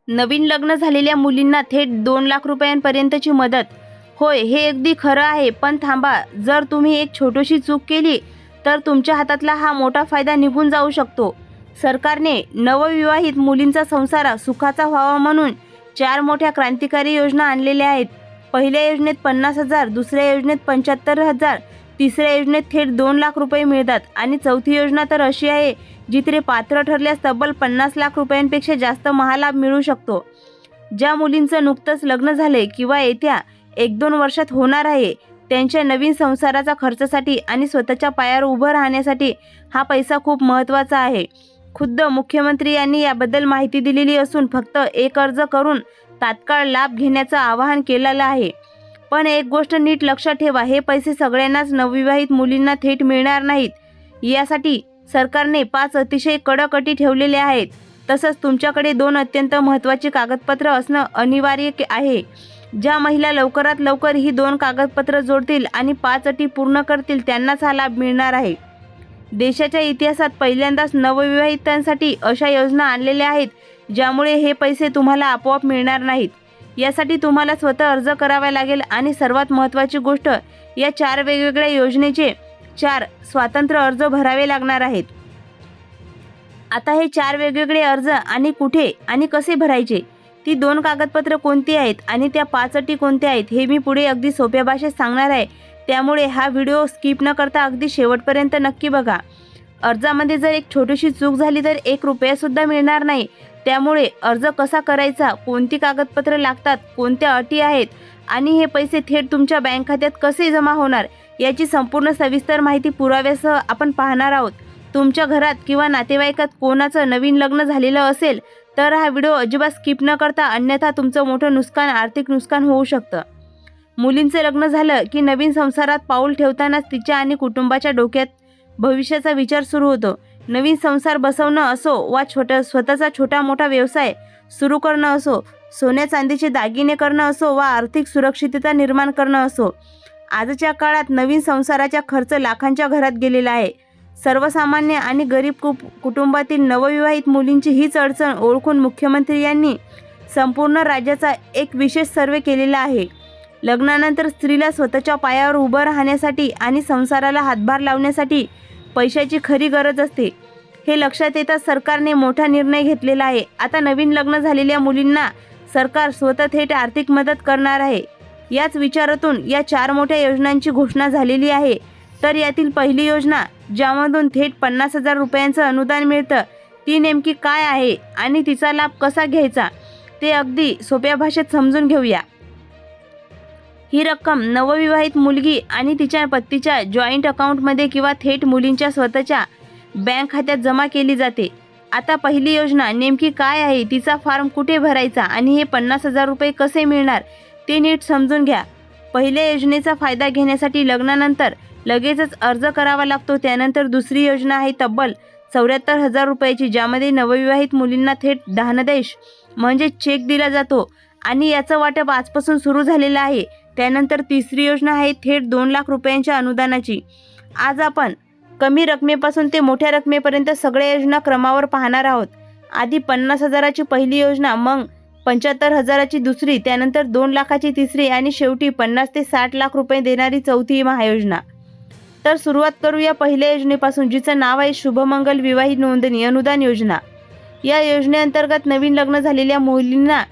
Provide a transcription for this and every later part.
नवीन लग्न झालेल्या मुलींना थेट 2 लाख रुपयांपर्यंतची मदत. होय, हे अगदी खरं आहे. पण थांबा, जर तुम्ही एक छोटीशी चूक केली तर तुमच्या हातातला हा मोठा फायदा निघून जाऊ शकतो. सरकारने नवविवाहित मुलींचा संसार सुखाचा व्हावा म्हणून 4 मोठ्या क्रांतिकारी योजना आणलेल्या आहेत. पहिल्या योजनेत 50,000, दुसऱ्या योजनेत 75,000, तिसऱ्या योजनेत थेट 2 लाख रुपये मिळतात आणि चौथी योजना तर अशी आहे जिथे पात्र ठरल्यास तब्बल 50 लाख रुपयांपेक्षा जास्त महालाभ मिळू शकतो. ज्या मुलींचं नुकतंच लग्न झाले किंवा येत्या 1-2 वर्षात होणार आहे, त्यांच्या नवीन संसाराचा खर्चासाठी आणि स्वतःच्या पायावर उभं राहण्यासाठी हा पैसा खूप महत्त्वाचा आहे. खुद्द मुख्यमंत्री यांनी याबद्दल माहिती दिलेली असून फक्त एक अर्ज करून तात्काळ लाभ घेण्याचं आवाहन केलेलं आहे. पण एक गोष्ट नीट लक्षात ठेवा, हे पैसे सगळ्यांनाच नवविवाहित मुलींना थेट मिळणार नाहीत. यासाठी सरकारने 5 अतिशय कडक अटी ठेवलेल्या आहेत. तसंच तुमच्याकडे 2 अत्यंत महत्त्वाची कागदपत्र असणं अनिवार्य आहे. ज्या महिला लवकरात लवकर ही 2 कागदपत्र जोडतील आणि 5 अटी पूर्ण करतील त्यांनाच हा लाभ मिळणार आहे. देशाच्या इतिहासात पहिल्यांदाच नवविवाहितांसाठी अशा योजना आणलेल्या आहेत ज्यामुळे हे पैसे तुम्हाला आपोआप मिळणार नाहीत. यासाठी तुम्हाला स्वतः अर्ज करावा लागेल आणि सर्वात महत्त्वाची गोष्ट, या 4 वेगवेगळ्या योजनेचे 4 स्वतंत्र अर्ज भरावे लागणार आहेत. आता हे 4 वेगवेगळे अर्ज आणि कुठे आणि कसे भरायचे, ती 2 कागदपत्र कोणती आहेत आणि त्या 5 अटी कोणत्या आहेत हे मी पुढे अगदी सोप्या भाषेत सांगणार आहे. त्यामुळे हा व्हिडिओ स्किप न करता अगदी शेवटपर्यंत नक्की बघा. अर्जामध्ये जर एक छोटीशी चूक झाली तर 1 रुपयासुद्धा मिळणार नाही. त्यामुळे अर्ज कसा करायचा, कोणती कागदपत्र लागतात, कोणत्या अटी आहेत आणि हे पैसे थेट तुमच्या बँक खात्यात कसे जमा होणार याची संपूर्ण सविस्तर माहिती पुराव्यासह आपण पाहणार आहोत. तुमच्या घरात किंवा नातेवाईकात कोणाचं नवीन लग्न झालेलं असेल तर हा व्हिडिओ अजिबात स्किप न करता, अन्यथा तुमचं मोठं नुकसान, आर्थिक नुकसान होऊ शकतं. मुलींचं लग्न झालं की नवीन संसारात पाऊल ठेवतानाच तिच्या आणि कुटुंबाच्या डोक्यात भविष्याचा विचार सुरू होतो. नवीन संसार बसवणं असो वा स्वतःचा छोटा मोठा व्यवसाय सुरू करणं असो, सोन्या चांदीचे दागिने करणं असो वा आर्थिक सुरक्षितता निर्माण करणं असो, आजच्या काळात नवीन संसाराचा खर्च लाखांच्या घरात गेलेला आहे. सर्वसामान्य आणि गरीब कुटुंबातील नवविवाहित मुलींची हीच अडचण ओळखून मुख्यमंत्री यांनी संपूर्ण राज्याचा एक विशेष सर्वे केलेला आहे. लग्नानंतर स्त्रीला स्वतःच्या पायावर उभं राहण्यासाठी आणि संसाराला हातभार लावण्यासाठी पैशाची खरी गरज असते. हे लक्षात येताच सरकारने मोठा निर्णय घेतलेला आहे. आता नवीन लग्न झालेल्या मुलींना सरकार स्वतः थेट आर्थिक मदत करणार आहे. याच विचारातून या 4 मोठ्या योजनांची घोषणा झालेली आहे. तर यातील पहिली योजना, ज्यामधून थेट 50,000 रुपयांचं अनुदान मिळतं, ती नेमकी काय आहे आणि तिचा लाभ कसा घ्यायचा ते अगदी सोप्या भाषेत समजून घेऊया. ही रक्कम नवविवाहित मुलगी आणि तिच्या पतीच्या जॉईंट अकाउंटमध्ये किंवा थेट मुलींच्या स्वतःच्या बँक खात्यात जमा केली जाते. आता पहिली योजना नेमकी काय आहे, तिचा फॉर्म कुठे भरायचा आणि हे 50,000 रुपये कसे मिळणार ते नीट समजून घ्या. पहिल्या योजनेचा फायदा घेण्यासाठी लग्नानंतर लगेचच अर्ज करावा लागतो. त्यानंतर दुसरी योजना आहे तब्बल 74,000 रुपयाची, ज्यामध्ये नवविवाहित मुलींना थेट धनादेश म्हणजे चेक दिला जातो आणि याचं वाटप आजपासून सुरू झालेलं आहे. त्यानंतर तिसरी योजना आहे थेट 2 लाख रुपयांच्या अनुदानाची. आज आपण कमी रकमेपासून ते मोठ्या रकमेपर्यंत सगळ्या योजना क्रमावर पाहणार आहोत. आधी 50,000ची पहिली योजना, मग 75,000ची दुसरी, त्यानंतर 2 लाखाची तिसरी आणि शेवटी 50 ते 60 लाख रुपये देणारी चौथी महायोजना. तर सुरुवात करूया पहिल्या योजनेपासून, जिचं नाव आहे शुभमंगल विवाहित नोंदणी अनुदान योजना. या योजनेअंतर्गत नवीन लग्न झालेल्या मुलींना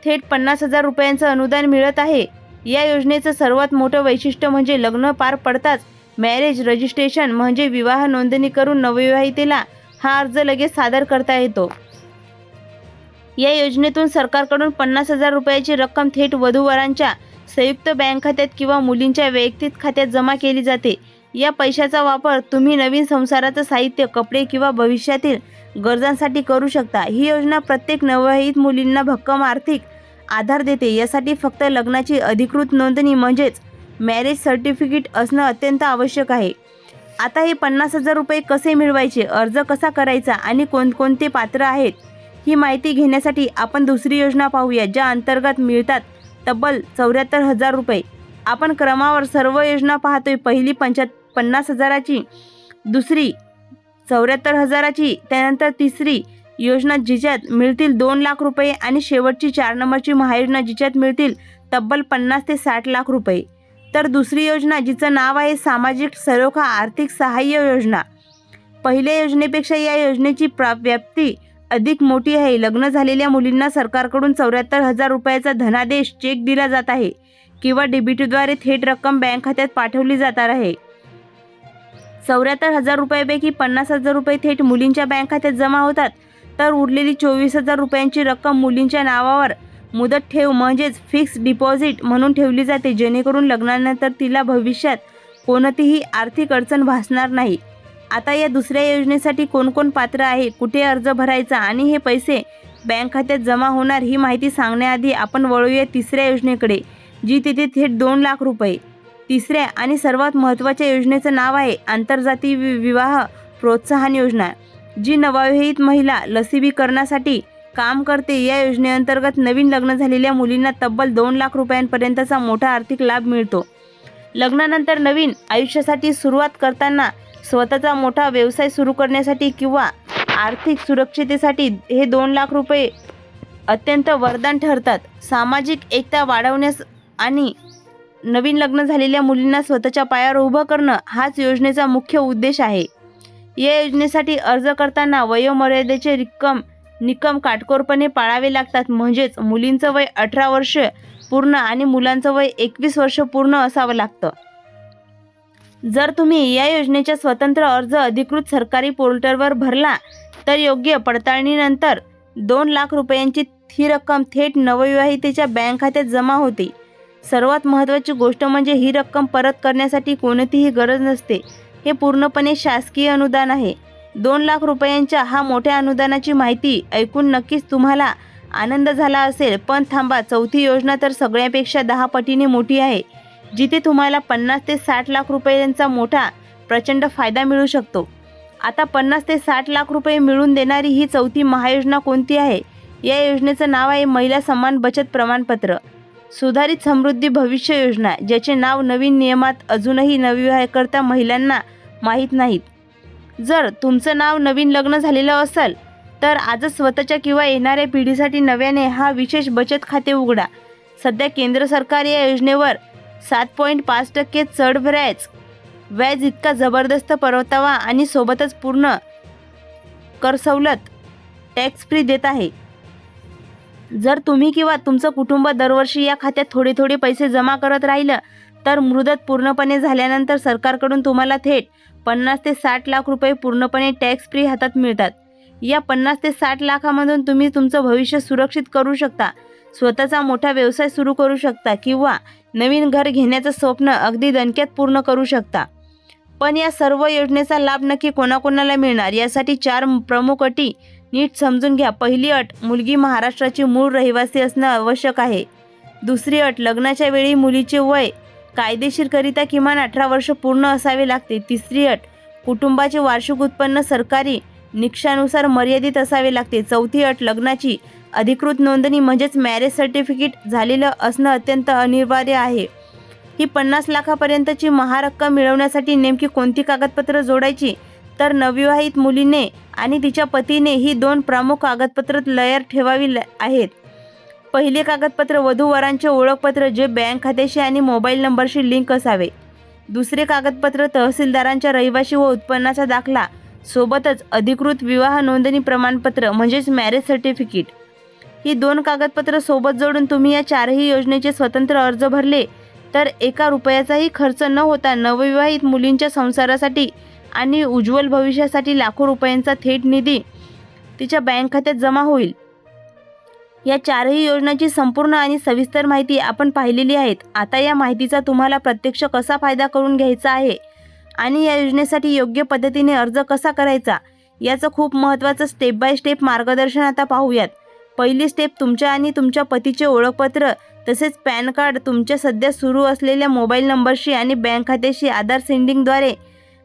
थेट 50,000 रुपयांचं अनुदान मिळत आहे. या योजनेचं सर्वात मोठं वैशिष्ट्य म्हणजे लग्न पार पडताच मॅरेज रजिस्ट्रेशन म्हणजे विवाह नोंदणी करून नवविवाहितेला हा अर्ज लगेच सादर करता येतो. या योजनेतून सरकारकडून 50,000 रुपयाची रक्कम थेट वधूवरांच्या संयुक्त बँक खात्यात किंवा मुलींच्या वैयक्तिक खात्यात जमा केली जाते. या पैशाचा वापर तुम्ही नवीन संसाराचं साहित्य, कपडे किंवा भविष्यातील गरजांसाठी करू शकता. ही योजना प्रत्येक नवविवाहित मुलींना भक्कम आर्थिक आधार देते. यासाठी फक्त लग्नाची अधिकृत नोंदणी म्हणजेच मॅरेज सर्टिफिकेट असणं अत्यंत आवश्यक आहे. आता हे 50,000 रुपये कसे मिळवायचे, अर्ज कसा करायचा आणि कोणकोणते पात्र आहेत ही माहिती घेण्यासाठी आपण दुसरी योजना पाहूया, ज्या अंतर्गत मिळतात तब्बल 74,000 रुपये. आपण क्रमावर सर्व योजना पाहतोय. पहिली 50,000ची, दुसरी 74,000ची, त्यानंतर तिसरी योजना जिच्यात मिळतील 2 लाख रुपये आणि शेवटची 4 नंबरची महायोजना जिच्यात मिळतील तब्बल 50 ते 60 लाख रुपये. तर दुसरी योजना जिचं नाव आहे सामाजिक सलोखा आर्थिक सहाय्य योजना. पहिल्या योजनेपेक्षा या योजनेची व्याप्ती अधिक मोठी आहे. लग्न झालेल्या मुलींना सरकारकडून 74,000 रुपयाचा धनादेश चेक दिला जात आहे किंवा डीबीटीद्वारे थेट रक्कम बँक खात्यात पाठवली जाणार आहे. 74,000 रुपयापैकी 50,000 रुपये थेट मुलींच्या बँक खात्यात जमा होतात, तर उरलेली 24,000 रुपयांची रक्कम मुलींच्या नावावर मुदत ठेव म्हणजेच फिक्स डिपॉझिट म्हणून ठेवली जाते, जेणेकरून लग्नानंतर तिला भविष्यात कोणतीही आर्थिक अडचण भासणार नाही. आता या दुसऱ्या योजनेसाठी कोण कोण पात्र आहे, कुठे अर्ज भरायचा आणि हे पैसे बँक खात्यात जमा होणार ही माहिती सांगण्याआधी आपण वळूया तिसऱ्या योजनेकडे, जी तिथे थेट 2 लाख रुपये. तिसऱ्या आणि सर्वात महत्त्वाच्या योजनेचं नाव आहे आंतरजातीय विवाह प्रोत्साहन योजना, जी नवविवाहित महिला लसीकरणासाठी काम करते. या योजनेअंतर्गत नवीन लग्न झालेल्या मुलींना तब्बल 2 लाख रुपयांपर्यंतचा मोठा आर्थिक लाभ मिळतो. लग्नानंतर नवीन आयुष्यासाठी सुरुवात करताना, स्वतःचा मोठा व्यवसाय सुरू करण्यासाठी किंवा आर्थिक सुरक्षिततेसाठी हे 2 लाख रुपये अत्यंत वरदान ठरतात. सामाजिक एकता वाढवण्यास आणि नवीन लग्न झालेल्या मुलींना स्वतःच्या पायावर उभं करणं हाच योजनेचा मुख्य उद्देश आहे. या योजनेसाठी अर्ज करताना वयोमर्यादेचे निकम काटेकोरपणे पाळावे लागतात. म्हणजेच मुलींचं वय 18 वर्ष पूर्ण आणि मुलांचं वय 21 वर्ष पूर्ण असावं लागतं. जर तुम्ही या योजनेचा स्वतंत्र अर्ज अधिकृत सरकारी पोर्टलवर भरला तर योग्य पडताळणीनंतर 2 लाख रुपयांची ही रक्कम थेट नवविवाहितेच्या बँक खात्यात जमा होते. सर्वात महत्त्वाची गोष्ट म्हणजे ही रक्कम परत करण्यासाठी कोणतीही गरज नसते. हे पूर्णपणे शासकीय अनुदान आहे. 2 लाख रुपयांच्या हा मोठ्या अनुदानाची माहिती ऐकून नक्कीच तुम्हाला आनंद झाला असेल. पण थांबा, चौथी योजना तर सगळ्यापेक्षा 10 पटीने मोठी आहे, जिथे तुम्हाला 50 ते 60 लाख रुपयांचा मोठा प्रचंड फायदा मिळू शकतो. आता 50 ते 60 लाख रुपये मिळवून देणारी ही चौथी महायोजना कोणती आहे? या योजनेचं नाव आहे महिला सन्मान बचत प्रमाणपत्र सुधारित समृद्धी भविष्य योजना, ज्याचे नाव नवीन नियमात अजूनही नवविवाहकर्ता महिलांना माहीत नाहीत. जर तुमचं नाव नवीन लग्न झालेलं असेल तर आजच स्वतःच्या किंवा येणाऱ्या पिढीसाठी नव्याने हा विशेष बचत खाते उघडा. सध्या केंद्र सरकार या योजनेवर 7.5% चढ व्याज इतका जबरदस्त परतावा आणि सोबतच पूर्ण करसवलत टॅक्स फ्री देत आहे. जर तुम्ही किंवा तुमचं कुटुंब दरवर्षी या खात्यात थोडे थोडे पैसे जमा करत राहिलं तर मुदत पूर्णपणे झाल्यानंतर सरकारकडून तुम्हाला थेट 50 ते 60 लाख रुपये पूर्णपणे टॅक्स फ्री हातात मिळतात. या 50 ते 60 लाखामधून तुम्ही तुमचं भविष्य सुरक्षित करू शकता, स्वतःचा मोठा व्यवसाय सुरू करू शकता किंवा नवीन घर घेण्याचं स्वप्न अगदी दणक्यात पूर्ण करू शकता. पण या सर्व योजनेचा लाभ नक्की कोणाकोणाला मिळणार, यासाठी 4 प्रमुख अटी नीट समजून घ्या. पहिली अट, मुलगी महाराष्ट्राची मूळ रहिवासी असणं आवश्यक आहे. दुसरी अट, लग्नाच्या वेळी मुलीचे वय कायदेशीरकरित्या किमान 18 वर्ष पूर्ण असावे लागते. तिसरी अट, कुटुंबाचे वार्षिक उत्पन्न सरकारी निकषानुसार मर्यादित असावे लागते. चौथी अट, लग्नाची अधिकृत नोंदणी म्हणजेच मॅरेज सर्टिफिकेट झालेलं असणं अत्यंत अनिवार्य आहे. ही 50 लाखापर्यंतची महारक्कम मिळवण्यासाठी नेमकी कोणती कागदपत्र जोडायची, तर नवविवाहित मुलीने आणि तिच्या पतीने ही 2 प्रमुख कागदपत्र तयार ठेवावी आहेत. पहिले कागदपत्र वधूवरांचे ओळखपत्र, जे बँक खात्याशी आणि मोबाईल नंबरशी लिंक असावे. दुसरे कागदपत्र तहसीलदारांच्या रहिवासी व उत्पन्नाचा दाखला, सोबतच अधिकृत विवाह नोंदणी प्रमाणपत्र म्हणजेच मॅरेज सर्टिफिकेट. ही 2 कागदपत्र सोबत जोडून तुम्ही या 4ही योजनेचे स्वतंत्र अर्ज भरले तर एका रुपयाचाही खर्च न होता नवविवाहित मुलींच्या संसारासाठी आणि उज्ज्वल भविष्यासाठी लाखो रुपयांचा थेट निधी तिच्या बँक खात्यात जमा होईल. या 4ही योजनांची संपूर्ण आणि सविस्तर माहिती आपण पाहिलेली आहे. आता या माहितीचा तुम्हाला प्रत्यक्ष कसा फायदा करून घ्यायचा आहे आणि या योजनेसाठी योग्य पद्धतीने अर्ज कसा करायचा, याचं खूप महत्त्वाचं स्टेप बाय स्टेप मार्गदर्शन आता पाहूयात. पहिली स्टेप, तुमच्या आणि तुमच्या पतीचे ओळखपत्र तसेच पॅन कार्ड तुमच्या सध्या सुरू असलेल्या मोबाईल नंबरशी आणि बँक खात्याशी आधार सेंडिंगद्वारे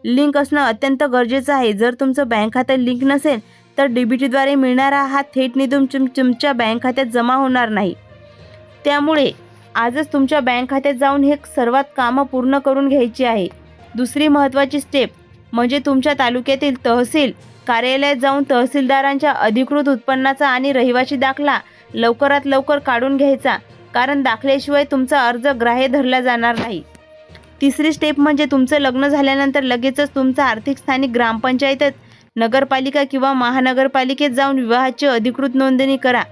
लिंक असणं अत्यंत गरजेचं आहे. जर तुमचं बँक खातं लिंक नसेल तर डीबीटीद्वारे मिळणारा हा थेट निधी तुमच्या बँक खात्यात जमा होणार नाही. त्यामुळे आजच तुमच्या बँक खात्यात जाऊन हे सर्वात कामं पूर्ण करून घ्यायची आहे. दुसरी महत्त्वाची स्टेप म्हणजे तुमच्या तालुक्यातील तहसील कार्यालयात जाऊन तहसीलदारांच्या अधिकृत उत्पन्नाचा आणि रहिवासी दाखला लवकरात लवकर काढून घ्यायचा, कारण दाखल्याशिवाय तुमचा अर्ज ग्राह्य धरला जाणार नाही. तिसरी स्टेप म्हणजे तुमचं लग्न झाल्यानंतर लगेचच तुमचा आर्थिक स्थानिक ग्रामपंचायत, नगरपालिका किंवा महानगरपालिकेत जाऊन विवाहाची अधिकृत नोंदणी करा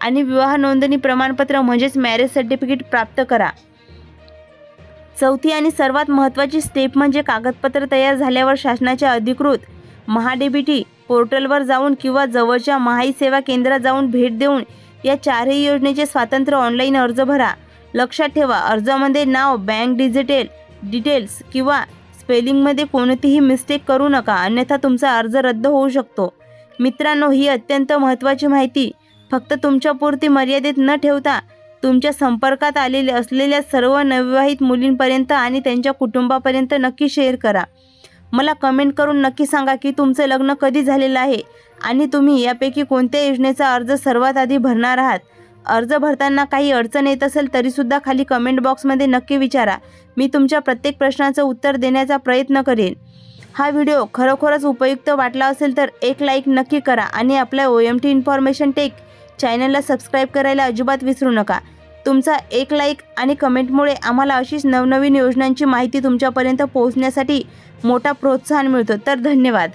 आणि विवाह नोंदणी प्रमाणपत्र म्हणजेच मॅरेज सर्टिफिकेट प्राप्त करा. चौथी आणि सर्वात महत्त्वाची स्टेप म्हणजे कागदपत्र तयार झाल्यावर शासनाच्या अधिकृत महाडीबीटी पोर्टलवर जाऊन किंवा जवळच्या महाई सेवा केंद्रात जाऊन भेट देऊन या चारही योजनेचे स्वतंत्र ऑनलाईन अर्ज भरा. लक्षात ठेवा, अर्जामध्ये नाव, बँक डिटेल्स किंवा स्पेलिंगमध्ये कोणतीही मिस्टेक करू नका, अन्यथा तुमचा अर्ज रद्द होऊ शकतो. मित्रांनो, ही अत्यंत महत्त्वाची माहिती फक्त तुमच्यापुरती मर्यादित न ठेवता तुमच्या संपर्कात असलेल्या सर्व नवविवाहित मुलींपर्यंत आणि त्यांच्या कुटुंबापर्यंत नक्की शेअर करा. मला कमेंट करून नक्की सांगा की तुमचं लग्न कधी झालेलं आहे आणि तुम्ही यापैकी कोणत्या योजनेचा अर्ज सर्वात आधी भरणार आहात. अर्ज भरताना काही अडचण येत असेल तरीसुद्धा खाली कमेंट बॉक्समध्ये नक्की विचारा. मी तुमच्या प्रत्येक प्रश्नाचं उत्तर देण्याचा प्रयत्न करेन. हा व्हिडिओ खरोखरच उपयुक्त वाटला असेल तर एक लाईक नक्की करा आणि आपल्या OMT इन्फॉर्मेशन टेक चॅनलला सबस्क्राईब करायला अजिबात विसरू नका. तुमचा एक लाईक आणि कमेंटमुळे आम्हाला अशीच नवनवीन योजनांची माहिती तुमच्यापर्यंत पोहोचण्यासाठी मोठा प्रोत्साहन मिळतो. तर धन्यवाद.